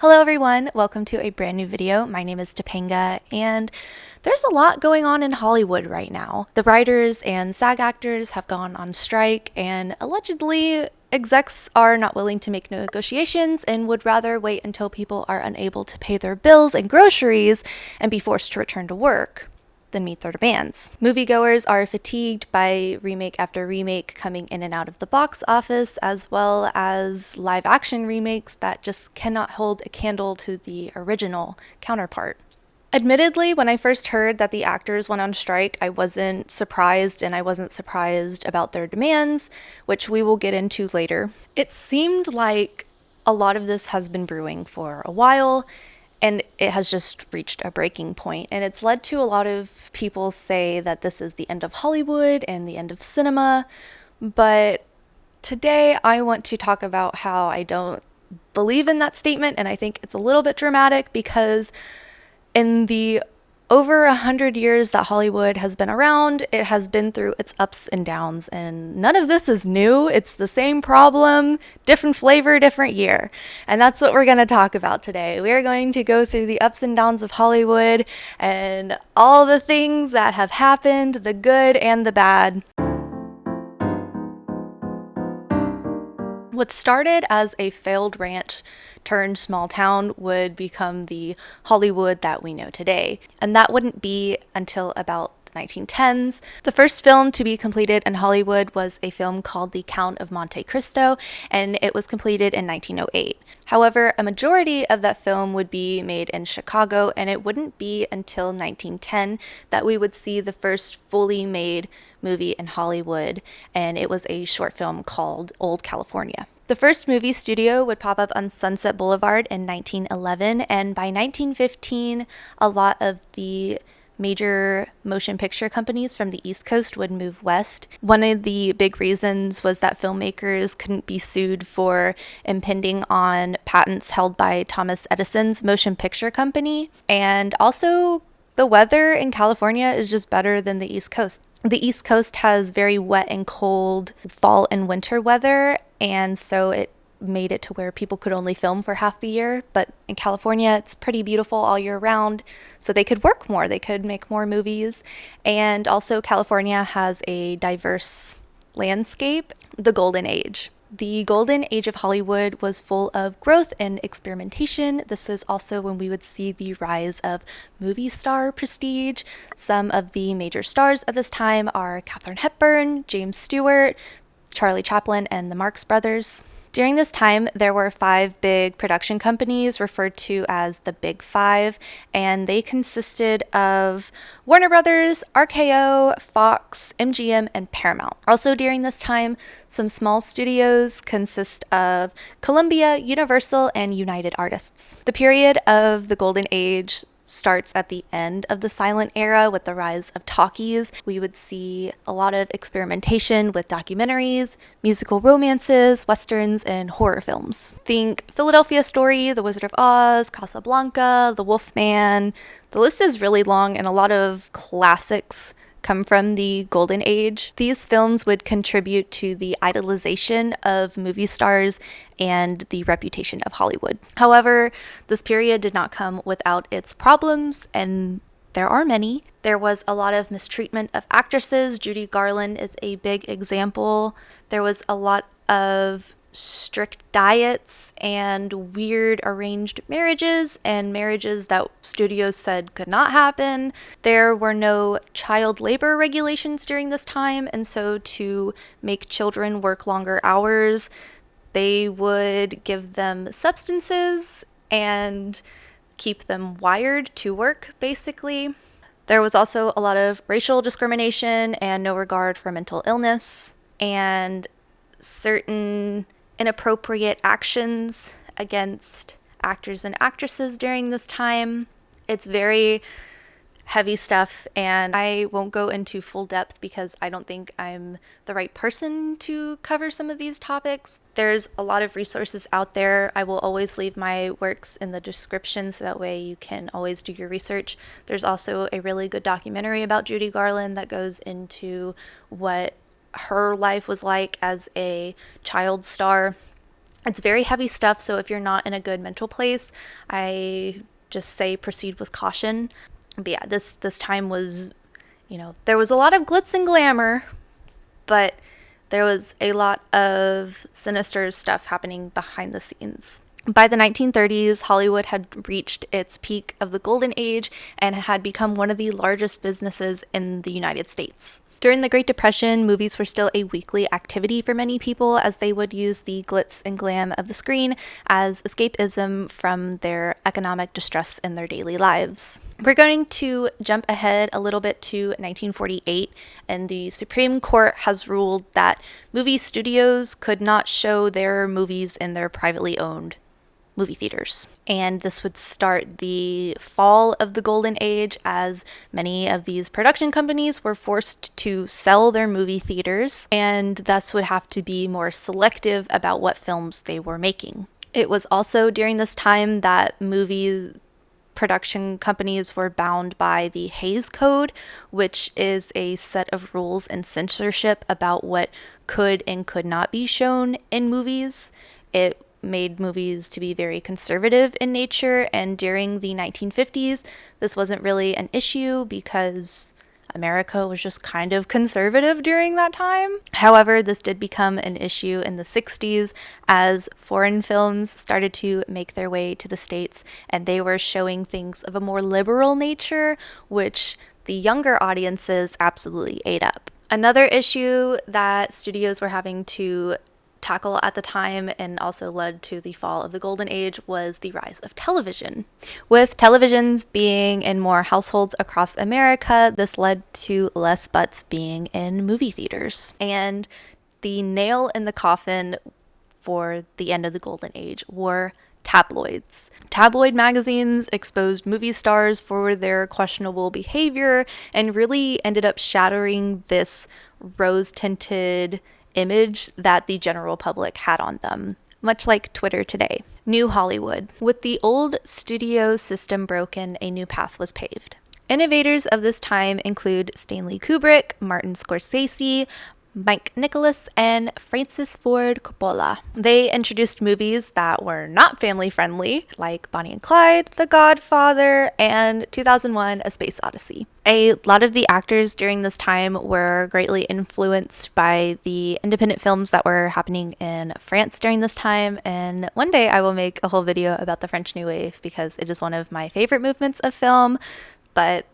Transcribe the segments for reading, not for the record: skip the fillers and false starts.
Hello everyone, welcome to a brand new video. My name is Topanga, and there's a lot going on in Hollywood right now. The writers and SAG actors have gone on strike, and allegedly execs are not willing to make negotiations and would rather wait until people are unable to pay their bills and groceries and be forced to return to work than meet their demands. Moviegoers are fatigued by remake after remake coming in and out of the box office, as well as live action remakes that just cannot hold a candle to the original counterpart. Admittedly, when I first heard that the actors went on strike, I wasn't surprised, and I wasn't surprised about their demands, which we will get into later. It seemed like a lot of this has been brewing for a while, and it has just reached a breaking point. And it's led to a lot of people say that this is the end of Hollywood and the end of cinema. But today I want to talk about how I don't believe in that statement, and I think it's a little bit dramatic because in the over 100 years that Hollywood has been around, it has been through its ups and downs, and none of this is new. It's the same problem, different flavor, different year. And that's what we're going to talk about today. We're going to go through the ups and downs of Hollywood and all the things that have happened, the good and the bad. What started as a failed ranch turned small town would become the Hollywood that we know today. And that wouldn't be until about the 1910s. The first film to be completed in Hollywood was a film called The Count of Monte Cristo, and it was completed in 1908. However, a majority of that film would be made in Chicago, and it wouldn't be until 1910 that we would see the first fully made movie in Hollywood, and it was a short film called Old California. The first movie studio would pop up on Sunset Boulevard in 1911, and by 1915, a lot of the major motion picture companies from the East Coast would move west. One of the big reasons was that filmmakers couldn't be sued for impinging on patents held by Thomas Edison's motion picture company, and also the weather in California is just better than the East Coast. The East Coast has very wet and cold fall and winter weather, and so it made it to where people could only film for half the year. But in California, it's pretty beautiful all year round, so they could work more, they could make more movies. And also California has a diverse landscape, the Golden Age. The Golden Age of Hollywood was full of growth and experimentation. This is also when we would see the rise of movie star prestige. Some of the major stars at this time are Katharine Hepburn, James Stewart, Charlie Chaplin, and the Marx Brothers. During this time, there were 5 big production companies referred to as the Big Five, and they consisted of Warner Brothers, RKO, Fox, MGM, and Paramount. Also during this time, some small studios consist of Columbia, Universal, and United Artists. The period of the Golden Age starts at the end of the silent era with the rise of talkies. We would see a lot of experimentation with documentaries, musical romances, westerns, and horror films. Think Philadelphia Story, The Wizard of Oz, Casablanca, The Wolfman. The list is really long, and a lot of classics come from the Golden Age. These films would contribute to the idolization of movie stars and the reputation of Hollywood. However, this period did not come without its problems, and there are many. There was a lot of mistreatment of actresses. Judy Garland is a big example. There was a lot of strict diets and weird arranged marriages and marriages that studios said could not happen. There were no child labor regulations during this time, and so to make children work longer hours, they would give them substances and keep them wired to work, basically. There was also a lot of racial discrimination and no regard for mental illness, and certain inappropriate actions against actors and actresses during this time. It's very heavy stuff, and I won't go into full depth because I don't think I'm the right person to cover some of these topics. There's a lot of resources out there. I will always leave my works in the description so that way you can always do your research. There's also a really good documentary about Judy Garland that goes into what her life was like as a child star It's very heavy stuff, so if you're not in a good mental place, I just say proceed with caution. But yeah, this time was, there was a lot of glitz and glamour, but there was a lot of sinister stuff happening behind the scenes. By the 1930s, Hollywood had reached its peak of the golden age and had become one of the largest businesses in the United States. During the Great Depression, movies were still a weekly activity for many people, as they would use the glitz and glam of the screen as escapism from their economic distress in their daily lives. We're going to jump ahead a little bit to 1948, and the Supreme Court has ruled that movie studios could not show their movies in their privately owned movie theaters. And this would start the fall of the golden age, as many of these production companies were forced to sell their movie theaters and thus would have to be more selective about what films they were making. It was also during this time that movie production companies were bound by the Hays Code, which is a set of rules and censorship about what could and could not be shown in movies. It made movies to be very conservative in nature, and during the 1950s, this wasn't really an issue because America was just kind of conservative during that time. However, this did become an issue in the 60s as foreign films started to make their way to the States, and they were showing things of a more liberal nature, which the younger audiences absolutely ate up. Another issue that studios were having to tackle at the time, and also led to the fall of the golden age, was the rise of television. With televisions being in more households across America, this led to less butts being in movie theaters. And the nail in the coffin for the end of the golden age were tabloids. Tabloid magazines exposed movie stars for their questionable behavior and really ended up shattering this rose-tinted image that the general public had on them, much like Twitter today. New Hollywood. With the old studio system broken, a new path was paved. Innovators of this time include Stanley Kubrick, Martin Scorsese, Mike Nicholas, and Francis Ford Coppola. They introduced movies that were not family-friendly, like Bonnie and Clyde, The Godfather, and 2001: A Space Odyssey. A lot of the actors during this time were greatly influenced by the independent films that were happening in France during this time, and one day I will make a whole video about the French New Wave because it is one of my favorite movements of film, but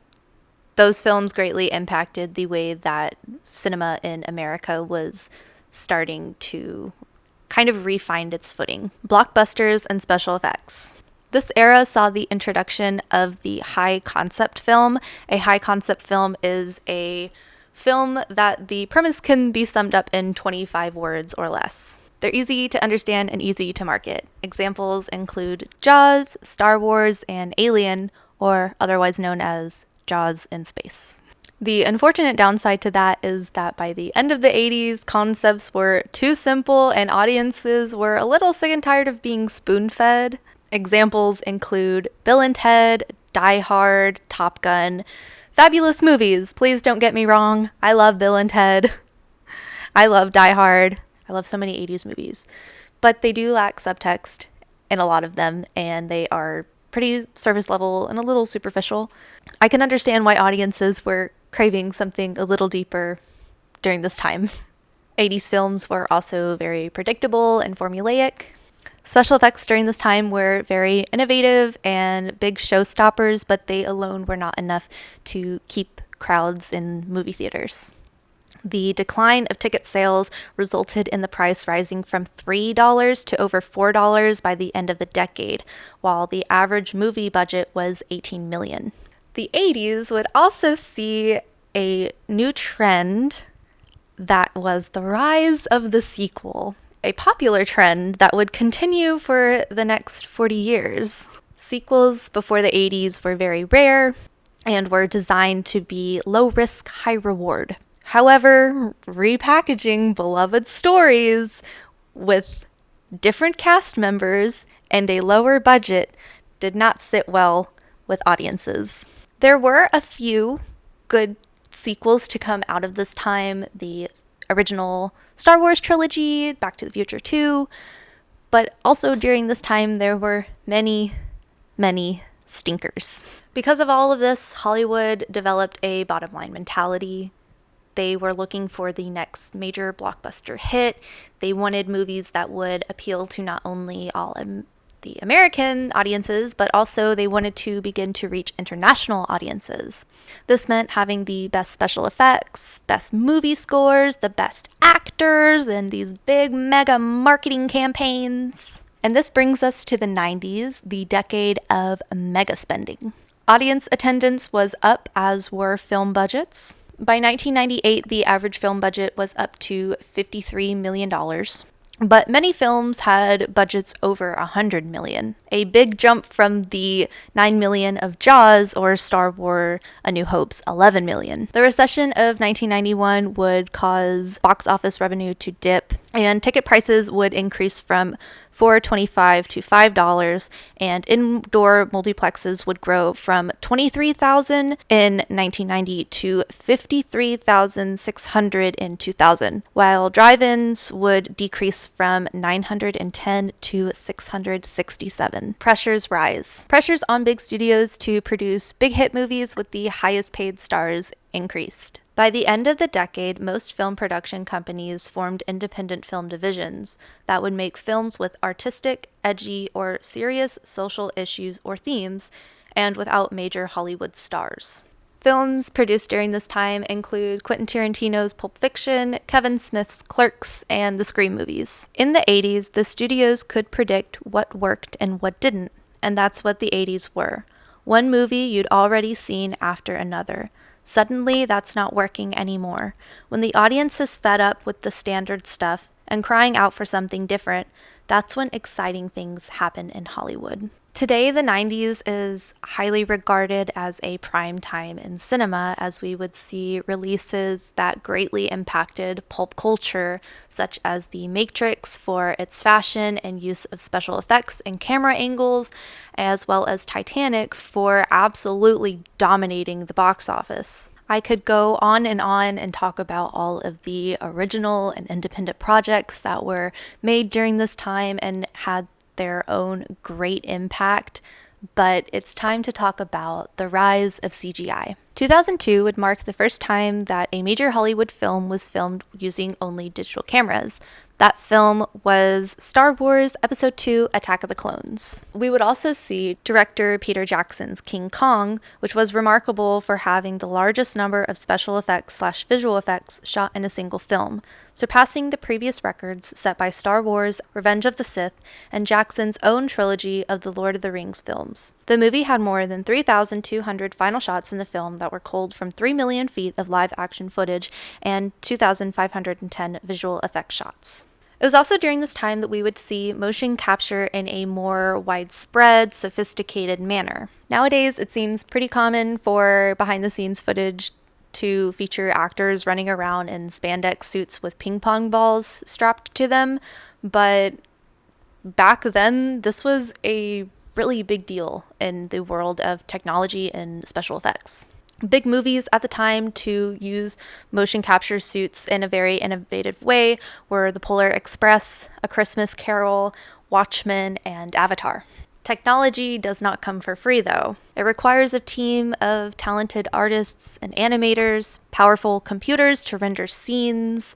those films greatly impacted the way that cinema in America was starting to kind of refine its footing. Blockbusters and special effects. This era saw the introduction of the high concept film. A high concept film is a film that the premise can be summed up in 25 words or less. They're easy to understand and easy to market. Examples include Jaws, Star Wars, and Alien, or otherwise known as Jaws in space. The unfortunate downside to that is that by the end of the 80s, concepts were too simple and audiences were a little sick and tired of being spoon-fed. Examples include Bill and Ted, Die Hard, Top Gun. Fabulous movies, please don't get me wrong. I love Bill and Ted. I love Die Hard. I love so many 80s movies. But they do lack subtext in a lot of them, and they are pretty surface level and a little superficial. I can understand why audiences were craving something a little deeper during this time. 80s films were also very predictable and formulaic. Special effects during this time were very innovative and big showstoppers, but they alone were not enough to keep crowds in movie theaters. The decline of ticket sales resulted in the price rising from $3 to over $4 by the end of the decade, while the average movie budget was $18 million. The 80s would also see a new trend that was the rise of the sequel, a popular trend that would continue for the next 40 years. Sequels before the 80s were very rare and were designed to be low risk, high reward. However, repackaging beloved stories with different cast members and a lower budget did not sit well with audiences. There were a few good sequels to come out of this time, the original Star Wars trilogy, Back to the Future 2, but also during this time there were many, many stinkers. Because of all of this, Hollywood developed a bottom line mentality. They were looking for the next major blockbuster hit. They wanted movies that would appeal to not only all the American audiences, but also they wanted to begin to reach international audiences. This meant having the best special effects, best movie scores, the best actors, and these big mega marketing campaigns. And this brings us to the 90s, the decade of mega spending. Audience attendance was up, as were film budgets. By 1998, the average film budget was up to $53 million. But many films had budgets over $100 million, a big jump from the $9 million of Jaws or Star Wars A New Hope's $11 million. The recession of 1991 would cause box office revenue to dip, and ticket prices would increase from $4.25 to $5, and indoor multiplexes would grow from 23,000 in 1990 to 53,600 in 2000, while drive-ins would decrease from 910 to 667. Pressures rise. Pressures on big studios to produce big hit movies with the highest paid stars increased. By the end of the decade, most film production companies formed independent film divisions that would make films with artistic, edgy, or serious social issues or themes, and without major Hollywood stars. Films produced during this time include Quentin Tarantino's Pulp Fiction, Kevin Smith's Clerks, and the Scream movies. In the 80s, the studios could predict what worked and what didn't, and that's what the 80s were. One movie you'd already seen after another. Suddenly, that's not working anymore. When the audience is fed up with the standard stuff and crying out for something different, that's when exciting things happen in Hollywood. Today, the 90s is highly regarded as a prime time in cinema, as we would see releases that greatly impacted pulp culture, such as The Matrix for its fashion and use of special effects and camera angles, as well as Titanic for absolutely dominating the box office. I could go on and talk about all of the original and independent projects that were made during this time and had their own great impact, but it's time to talk about the rise of CGI. 2002 would mark the first time that a major Hollywood film was filmed using only digital cameras. That film was Star Wars Episode II: Attack of the Clones. We would also see director Peter Jackson's King Kong, which was remarkable for having the largest number of special effects/visual effects shot in a single film, surpassing the previous records set by Star Wars, Revenge of the Sith, and Jackson's own trilogy of the Lord of the Rings films. The movie had more than 3,200 final shots in the film that were culled from 3 million feet of live-action footage and 2,510 visual effects shots. It was also during this time that we would see motion capture in a more widespread, sophisticated manner. Nowadays, it seems pretty common for behind-the-scenes footage to feature actors running around in spandex suits with ping pong balls strapped to them, but back then, this was a really big deal in the world of technology and special effects. Big movies at the time to use motion capture suits in a very innovative way were The Polar Express, A Christmas Carol, Watchmen, and Avatar. Technology does not come for free, though. It requires a team of talented artists and animators, powerful computers to render scenes,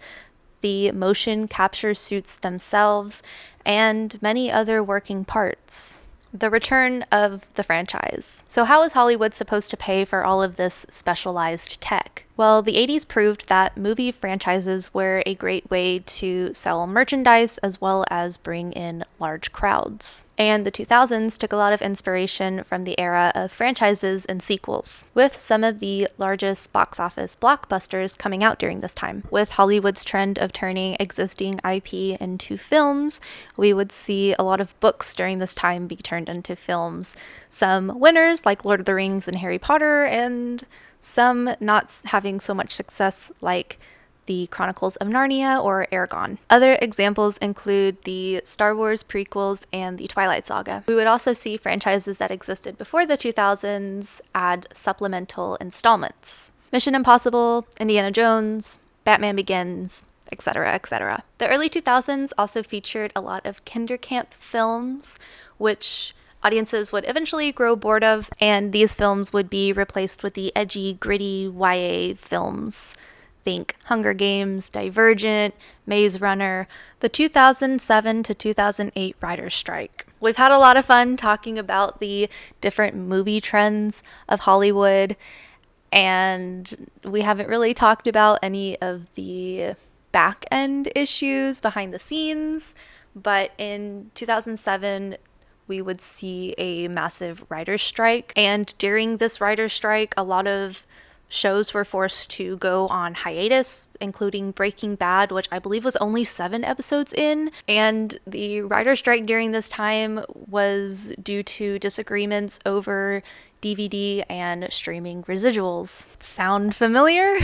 the motion capture suits themselves, and many other working parts. The return of the franchise. So how is Hollywood supposed to pay for all of this specialized tech? Well, the 80s proved that movie franchises were a great way to sell merchandise as well as bring in large crowds. And the 2000s took a lot of inspiration from the era of franchises and sequels, with some of the largest box office blockbusters coming out during this time. With Hollywood's trend of turning existing IP into films, we would see a lot of books during this time be turned into films. Some winners like Lord of the Rings and Harry Potter, and some not having so much success like the Chronicles of Narnia or Aragon. Other examples include the Star Wars prequels and the Twilight Saga. We would also see franchises that existed before the 2000s add supplemental installments. Mission Impossible, Indiana Jones, Batman Begins, etc., etc. The early 2000s also featured a lot of Kindercamp films, which audiences would eventually grow bored of, and these films would be replaced with the edgy, gritty YA films. Think Hunger Games, Divergent, Maze Runner, the 2007 to 2008 writer's strike. We've had a lot of fun talking about the different movie trends of Hollywood, and we haven't really talked about any of the back end issues behind the scenes, but in 2007, we would see a massive writer's strike, and during this writer's strike, a lot of shows were forced to go on hiatus, including Breaking Bad, which I believe was only 7 episodes in. And the writer's strike during this time was due to disagreements over DVD and streaming residuals. Sound familiar?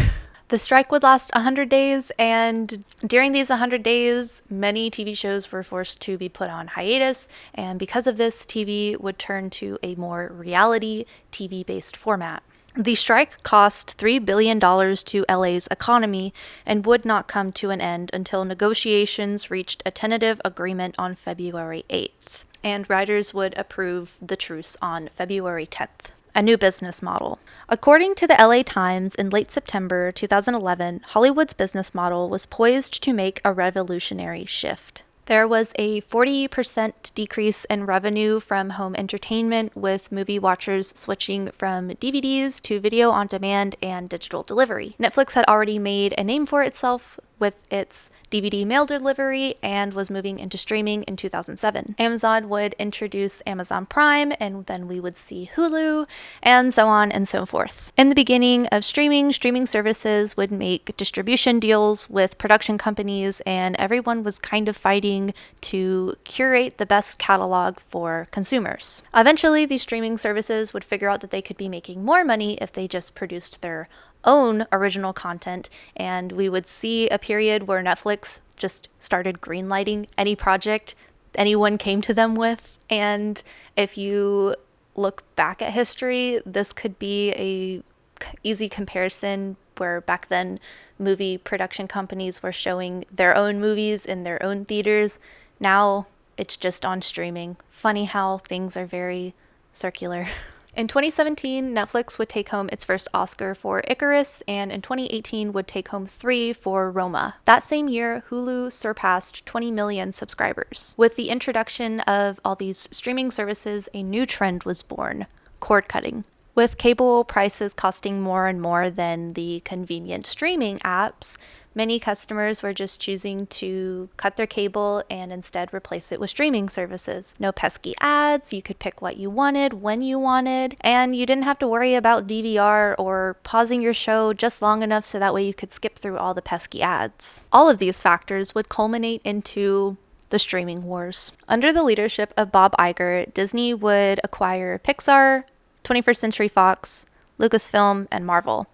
The strike would last 100 days, and during these 100 days, many TV shows were forced to be put on hiatus, and because of this, TV would turn to a more reality TV-based format. The strike cost $3 billion to LA's economy and would not come to an end until negotiations reached a tentative agreement on February 8th, and writers would approve the truce on February 10th. A new business model. According to the LA Times, in late September 2011, Hollywood's business model was poised to make a revolutionary shift. There was a 40% decrease in revenue from home entertainment, with movie watchers switching from DVDs to video on demand and digital delivery. Netflix had already made a name for itself with its DVD mail delivery and was moving into streaming in 2007. Amazon would introduce Amazon Prime, and then we would see Hulu, and so on and so forth. In the beginning of streaming services would make distribution deals with production companies, and everyone was kind of fighting to curate the best catalog for consumers. Eventually, these streaming services would figure out that they could be making more money if they just produced their own original content, and we would see a period where Netflix just started greenlighting any project anyone came to them with. And if you look back at history, this could be a easy comparison where back then movie production companies were showing their own movies in their own theaters. Now it's just on streaming. Funny how things are very circular. In 2017, Netflix would take home its first Oscar for Icarus, and in 2018 would take home 3 for Roma. That same year, Hulu surpassed 20 million subscribers. With the introduction of all these streaming services, a new trend was born: cord cutting. With cable prices costing more and more than the convenient streaming apps, many customers were just choosing to cut their cable and instead replace it with streaming services. No pesky ads, you could pick what you wanted, when you wanted, and you didn't have to worry about DVR or pausing your show just long enough so that way you could skip through all the pesky ads. All of these factors would culminate into the streaming wars. Under the leadership of Bob Iger, Disney would acquire Pixar, 21st Century Fox, Lucasfilm, and Marvel.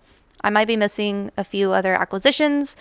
I might be missing a few other acquisitions,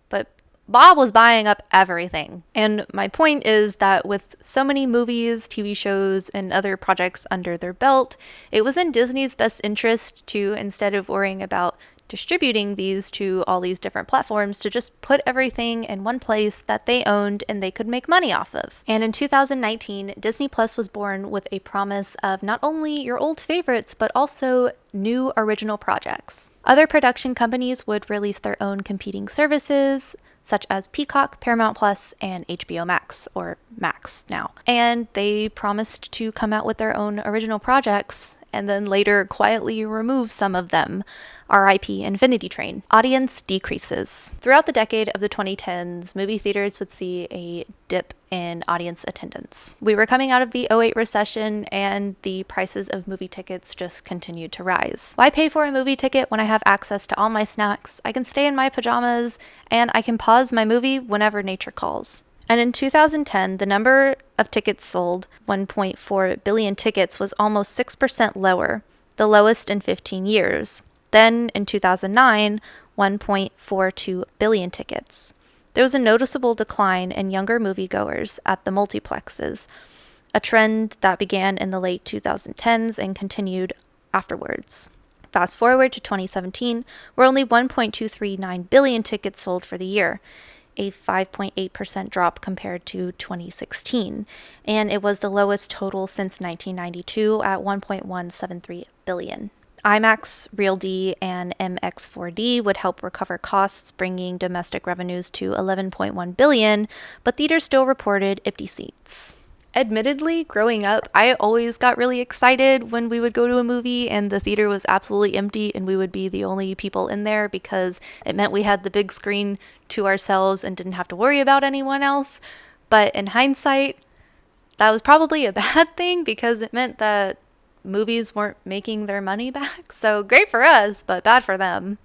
but Bob was buying up everything. And my point is that with so many movies, TV shows, and other projects under their belt, it was in Disney's best interest to, instead of worrying about distributing these to all these different platforms, to just put everything in one place that they owned and they could make money off of. And in 2019, Disney Plus was born with a promise of not only your old favorites, but also new original projects. Other production companies would release their own competing services, such as Peacock, Paramount Plus, and HBO Max, or Max now. And they promised to come out with their own original projects, and then later quietly remove some of them. RIP Infinity Train. Audience decreases. Throughout the decade of the 2010s, movie theaters would see a dip in audience attendance. We were coming out of the '08 recession, and the prices of movie tickets just continued to rise. Why pay for a movie ticket when I have access to all my snacks? I can stay in my pajamas, and I can pause my movie whenever nature calls. And in 2010, the number of tickets sold, 1.4 billion tickets, was almost 6% lower, the lowest in 15 years. Then, in 2009, 1.42 billion tickets. There was a noticeable decline in younger moviegoers at the multiplexes, a trend that began in the late 2010s and continued afterwards. Fast forward to 2017, where only 1.239 billion tickets sold for the year. a 5.8% drop compared to 2016, and it was the lowest total since 1992 at 1.173 billion. IMAX, RealD, and MX4D would help recover costs, bringing domestic revenues to 11.1 billion, but theaters still reported empty seats. Admittedly, growing up, I always got really excited when we would go to a movie and the theater was absolutely empty and we would be the only people in there because it meant we had the big screen to ourselves and didn't have to worry about anyone else. But in hindsight, that was probably a bad thing because it meant that movies weren't making their money back. So great for us, but bad for them.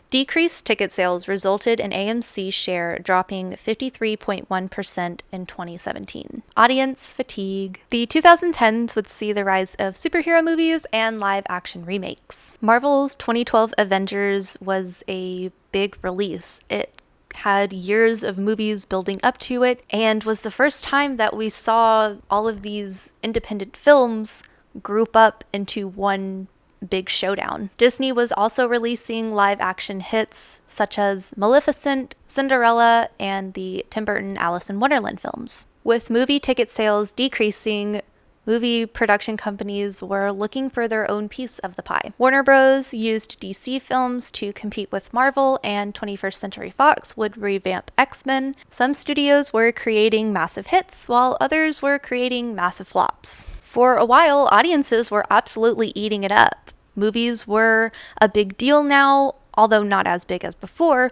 Decreased ticket sales resulted in AMC's share dropping 53.1% in 2017. Audience fatigue. The 2010s would see the rise of superhero movies and live-action remakes. Marvel's 2012 Avengers was a big release. It had years of movies building up to it and was the first time that we saw all of these independent films group up into one big showdown. Disney was also releasing live-action hits such as Maleficent, Cinderella, and the Tim Burton Alice in Wonderland films. With movie ticket sales decreasing, movie production companies were looking for their own piece of the pie. Warner Bros. Used DC films to compete with Marvel, and 21st Century Fox would revamp X-Men. Some studios were creating massive hits, while others were creating massive flops. For a while, audiences were absolutely eating it up. Movies were a big deal now, although not as big as before,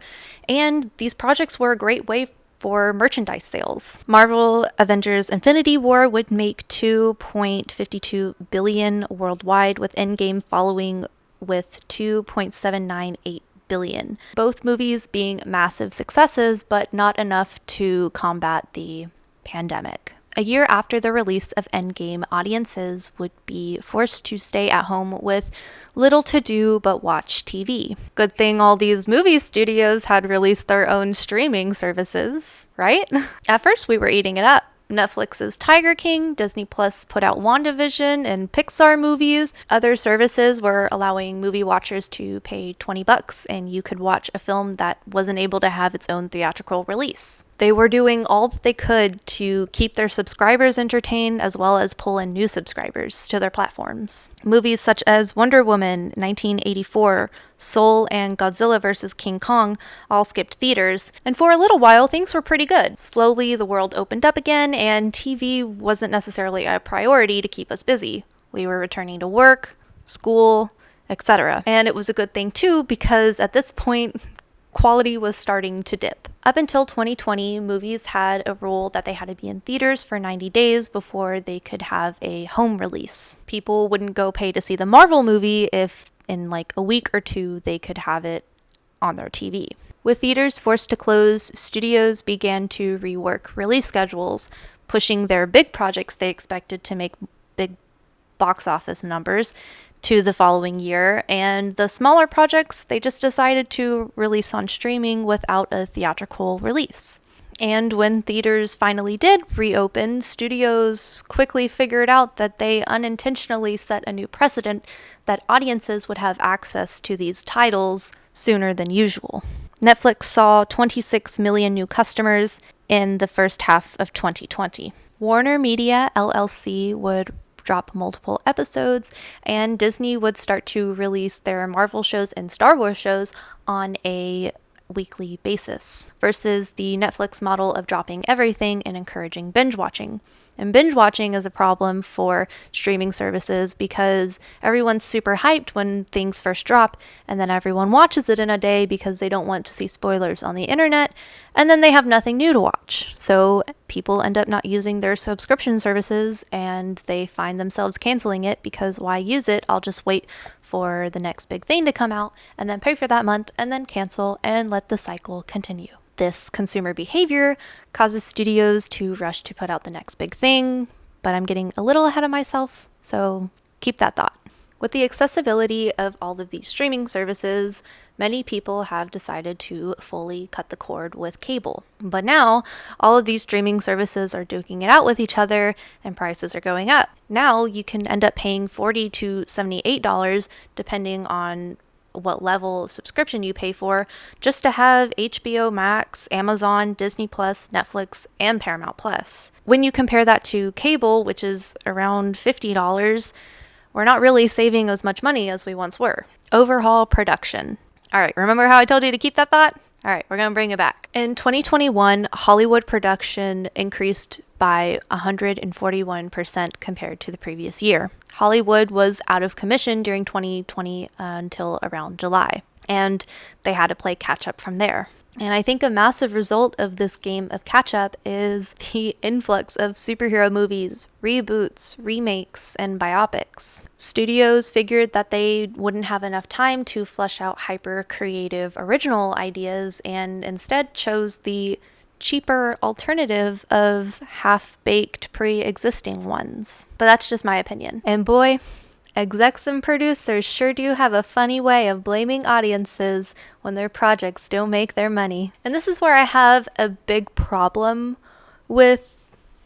and these projects were a great way for merchandise sales. Marvel Avengers Infinity War would make $2.52 billion worldwide, with Endgame following with $2.798 billion. Both movies being massive successes, but not enough to combat the pandemic. A year after the release of Endgame, audiences would be forced to stay at home with little to do but watch TV. Good thing all these movie studios had released their own streaming services, right? At first, we were eating it up. Netflix's Tiger King, Disney Plus put out WandaVision and Pixar movies. Other services were allowing movie watchers to pay $20 and you could watch a film that wasn't able to have its own theatrical release. They were doing all that they could to keep their subscribers entertained as well as pull in new subscribers to their platforms. Movies such as Wonder Woman 1984, Soul, and Godzilla vs. King Kong all skipped theaters, and for a little while things were pretty good. Slowly the world opened up again and TV wasn't necessarily a priority to keep us busy. We were returning to work, school, etc. And it was a good thing too because at this point quality was starting to dip. Up until 2020, movies had a rule that they had to be in theaters for 90 days before they could have a home release. People wouldn't go pay to see the Marvel movie if in like a week or two they could have it on their TV. With theaters forced to close, studios began to rework release schedules, pushing their big projects they expected to make big box office numbers to the following year, and the smaller projects they just decided to release on streaming without a theatrical release. And when theaters finally did reopen, studios quickly figured out that they unintentionally set a new precedent that audiences would have access to these titles sooner than usual. Netflix saw 26 million new customers in the first half of 2020. Warner Media LLC would drop multiple episodes, and Disney would start to release their Marvel shows and Star Wars shows on a weekly basis, versus the Netflix model of dropping everything and encouraging binge watching. And binge watching is a problem for streaming services because everyone's super hyped when things first drop, and then everyone watches it in a day because they don't want to see spoilers on the internet, and then they have nothing new to watch. So people end up not using their subscription services and they find themselves canceling it because why use it? I'll just wait for the next big thing to come out and then pay for that month and then cancel and let the cycle continue. This consumer behavior causes studios to rush to put out the next big thing, but I'm getting a little ahead of myself, so keep that thought. With the accessibility of all of these streaming services, many people have decided to fully cut the cord with cable. But now, all of these streaming services are duking it out with each other and prices are going up. Now, you can end up paying $40 to $78 depending on what level of subscription you pay for just to have HBO Max, Amazon, Disney Plus, Netflix, and Paramount Plus. When you compare that to cable, which is around $50, we're not really saving as much money as we once were. Overhaul production. All right, remember how I told you to keep that thought? All right, we're going to bring it back. In 2021, Hollywood production increased by 141% compared to the previous year. Hollywood was out of commission during 2020 until around July, and they had to play catch up from there. And I think a massive result of this game of catch up is the influx of superhero movies, reboots, remakes, and biopics. Studios figured that they wouldn't have enough time to flesh out hyper creative original ideas and instead chose the cheaper alternative of half-baked pre-existing ones. But that's just my opinion. And boy, execs and producers sure do have a funny way of blaming audiences when their projects don't make their money. And this is where I have a big problem with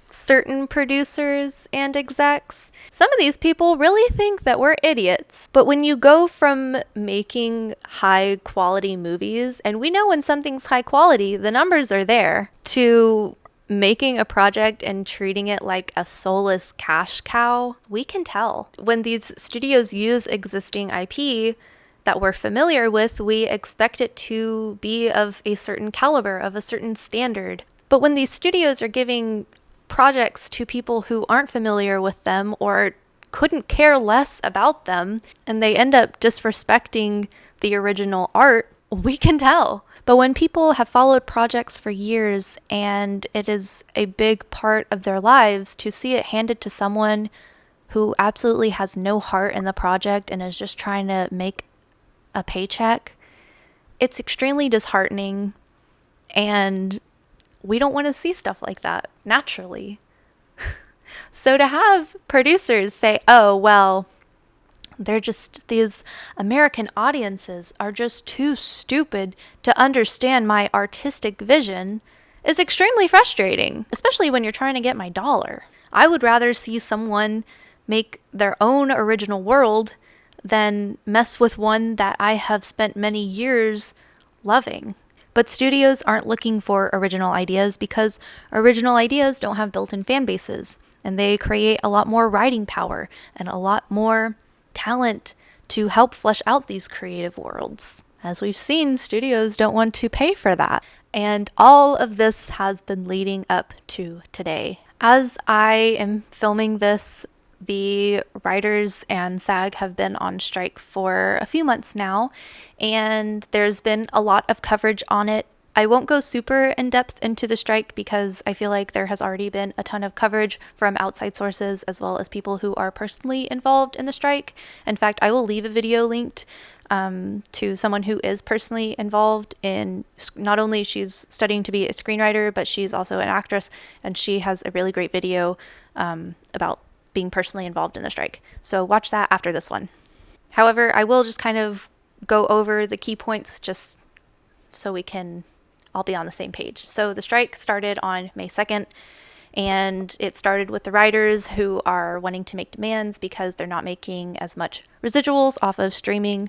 certain producers and execs. Some of these people really think that we're idiots. But when you go from making high quality movies, and we know when something's high quality, the numbers are there, to making a project and treating it like a soulless cash cow, we can tell. When these studios use existing IP that we're familiar with, we expect it to be of a certain caliber, of a certain standard. But when these studios are giving projects to people who aren't familiar with them or couldn't care less about them, and they end up disrespecting the original art, we can tell. But when people have followed projects for years and it is a big part of their lives, to see it handed to someone who absolutely has no heart in the project and is just trying to make a paycheck, it's extremely disheartening, and we don't want to see stuff like that naturally. So to have producers say, oh, well, they're just, these American audiences are just too stupid to understand my artistic vision, is extremely frustrating, especially when you're trying to get my dollar. I would rather see someone make their own original world than mess with one that I have spent many years loving. But studios aren't looking for original ideas because original ideas don't have built-in fan bases, and they create a lot more writing power and a lot more talent to help flesh out these creative worlds. As we've seen, studios don't want to pay for that. And all of this has been leading up to today. As I am filming this, the writers and SAG have been on strike for a few months now, and there's been a lot of coverage on it. I won't go super in depth into the strike because I feel like there has already been a ton of coverage from outside sources as well as people who are personally involved in the strike. In fact, I will leave a video linked to someone who is personally involved in, not only she's studying to be a screenwriter, but she's also an actress, and she has a really great video about being personally involved in the strike. So watch that after this one. However, I will just kind of go over the key points just so we can all be on the same page. So the strike started on May 2nd, and it started with the writers who are wanting to make demands because they're not making as much residuals off of streaming.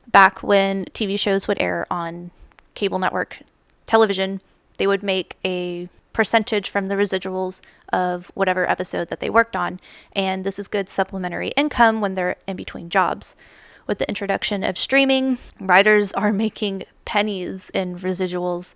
Back when TV shows would air on cable network television, they would make a percentage from the residuals of whatever episode that they worked on, and this is good supplementary income when they're in between jobs. With the introduction of streaming, writers are making pennies in residuals,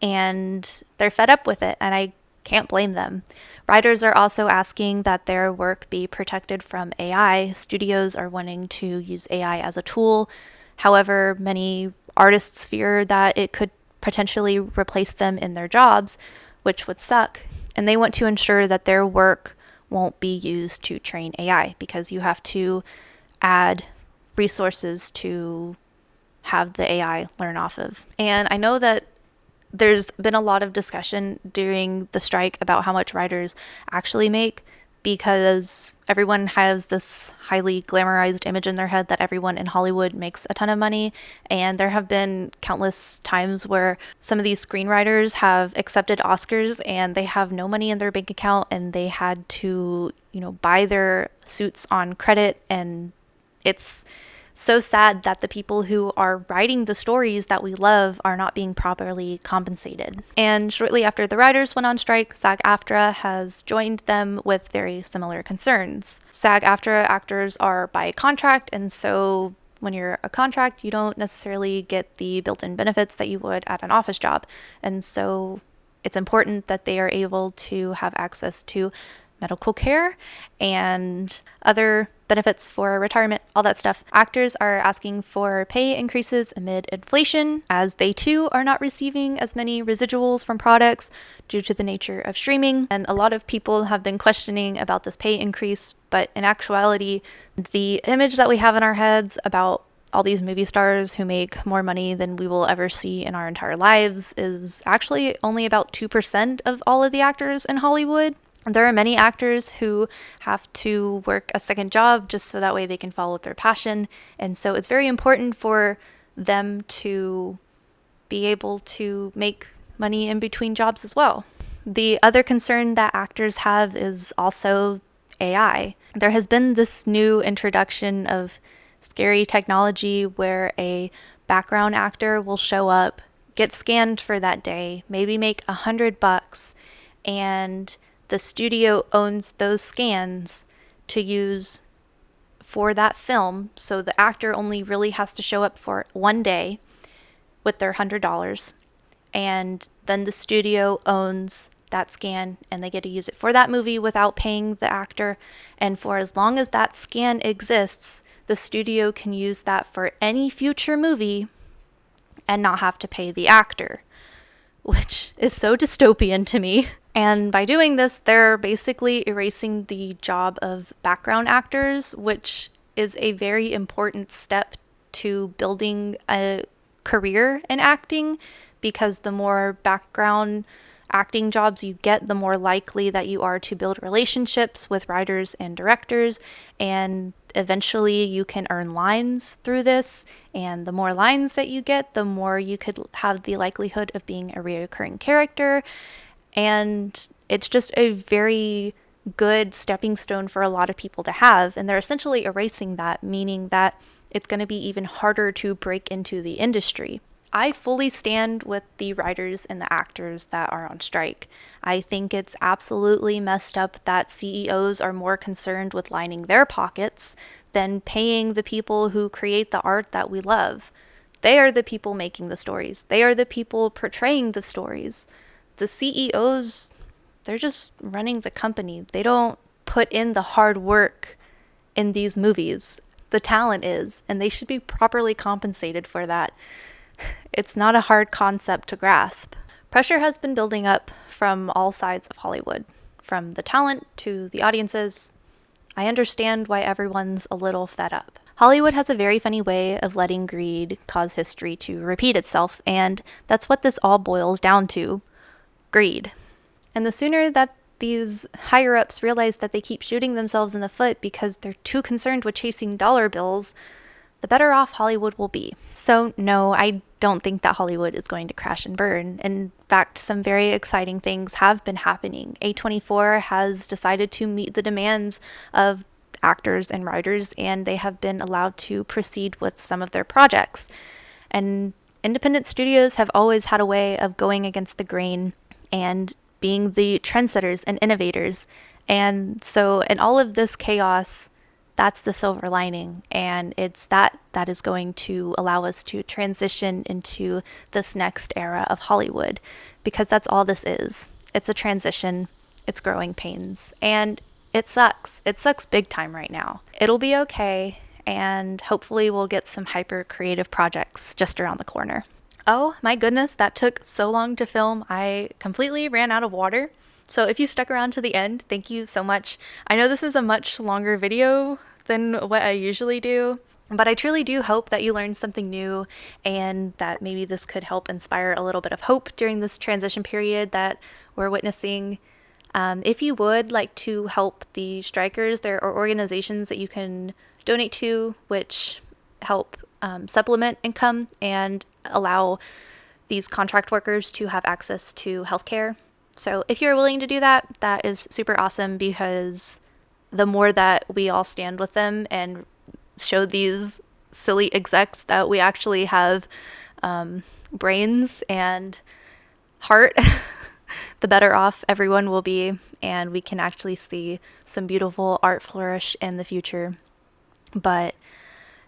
and they're fed up with it, and I can't blame them. Writers are also asking that their work be protected from AI. Studios are wanting to use AI as a tool. However, many artists fear that it could potentially replace them in their jobs, which would suck. And they want to ensure that their work won't be used to train AI because you have to add resources to have the AI learn off of. And I know that there's been a lot of discussion during the strike about how much writers actually make, because everyone has this highly glamorized image in their head that everyone in Hollywood makes a ton of money. And there have been countless times where some of these screenwriters have accepted Oscars and they have no money in their bank account, and they had to, buy their suits on credit. And it's so sad that the people who are writing the stories that we love are not being properly compensated. And shortly after the writers went on strike, SAG-AFTRA has joined them with very similar concerns. SAG-AFTRA actors are by contract, and so when you're a contract, you don't necessarily get the built-in benefits that you would at an office job. And so it's important that they are able to have access to medical care and other benefits for retirement, all that stuff. Actors are asking for pay increases amid inflation, as they too are not receiving as many residuals from products due to the nature of streaming. And a lot of people have been questioning about this pay increase, but in actuality, the image that we have in our heads about all these movie stars who make more money than we will ever see in our entire lives is actually only about 2% of all of the actors in Hollywood. There are many actors who have to work a second job just so that way they can follow their passion. And so it's very important for them to be able to make money in between jobs as well. The other concern that actors have is also AI. There has been this new introduction of scary technology where a background actor will show up, get scanned for that day, maybe make $100, and the studio owns those scans to use for that film. So the actor only really has to show up for one day with their $100, and then the studio owns that scan and they get to use it for that movie without paying the actor. And for as long as that scan exists, the studio can use that for any future movie and not have to pay the actor, which is so dystopian to me. And by doing this, they're basically erasing the job of background actors, which is a very important step to building a career in acting, because the more background acting jobs you get, the more likely that you are to build relationships with writers and directors, and eventually you can earn lines through this. And the more lines that you get, the more you could have the likelihood of being a recurring character. And it's just a very good stepping stone for a lot of people to have. And they're essentially erasing that, meaning that it's going to be even harder to break into the industry. I fully stand with the writers and the actors that are on strike. I think it's absolutely messed up that CEOs are more concerned with lining their pockets than paying the people who create the art that we love. They are the people making the stories. They are the people portraying the stories. The CEOs, they're just running the company. They don't put in the hard work in these movies. The talent is, and they should be properly compensated for that. It's not a hard concept to grasp. Pressure has been building up from all sides of Hollywood, from the talent to the audiences. I understand why everyone's a little fed up. Hollywood has a very funny way of letting greed cause history to repeat itself, and that's what this all boils down to. Greed. And the sooner that these higher-ups realize that they keep shooting themselves in the foot because they're too concerned with chasing dollar bills, the better off Hollywood will be. So no, I don't think that Hollywood is going to crash and burn. In fact, some very exciting things have been happening. A24 has decided to meet the demands of actors and writers, and they have been allowed to proceed with some of their projects. And independent studios have always had a way of going against the grain and being the trendsetters and innovators. And so in all of this chaos, that's the silver lining. And it's that is going to allow us to transition into this next era of Hollywood, because that's all this is. It's a transition. It's growing pains. And it sucks. It sucks big time right now. It'll be okay. And hopefully we'll get some hyper creative projects just around the corner. Oh my goodness, that took so long to film. I completely ran out of water. So if you stuck around to the end, thank you so much. I know this is a much longer video than what I usually do, but I truly do hope that you learned something new and that maybe this could help inspire a little bit of hope during this transition period that we're witnessing. If you would like to help the strikers, there are organizations that you can donate to which help supplement income and allow these contract workers to have access to healthcare. So if you're willing to do that, that is super awesome, because the more that we all stand with them and show these silly execs that we actually have brains and heart, the better off everyone will be, and we can actually see some beautiful art flourish in the future. But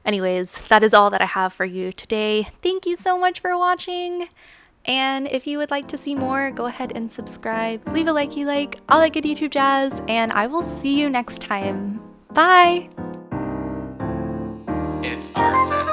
anyways, that is all that I have for you today. Thank you so much for watching. And if you would like to see more, go ahead and subscribe, leave a like, all that good YouTube jazz, and I will see you next time. Bye! It's our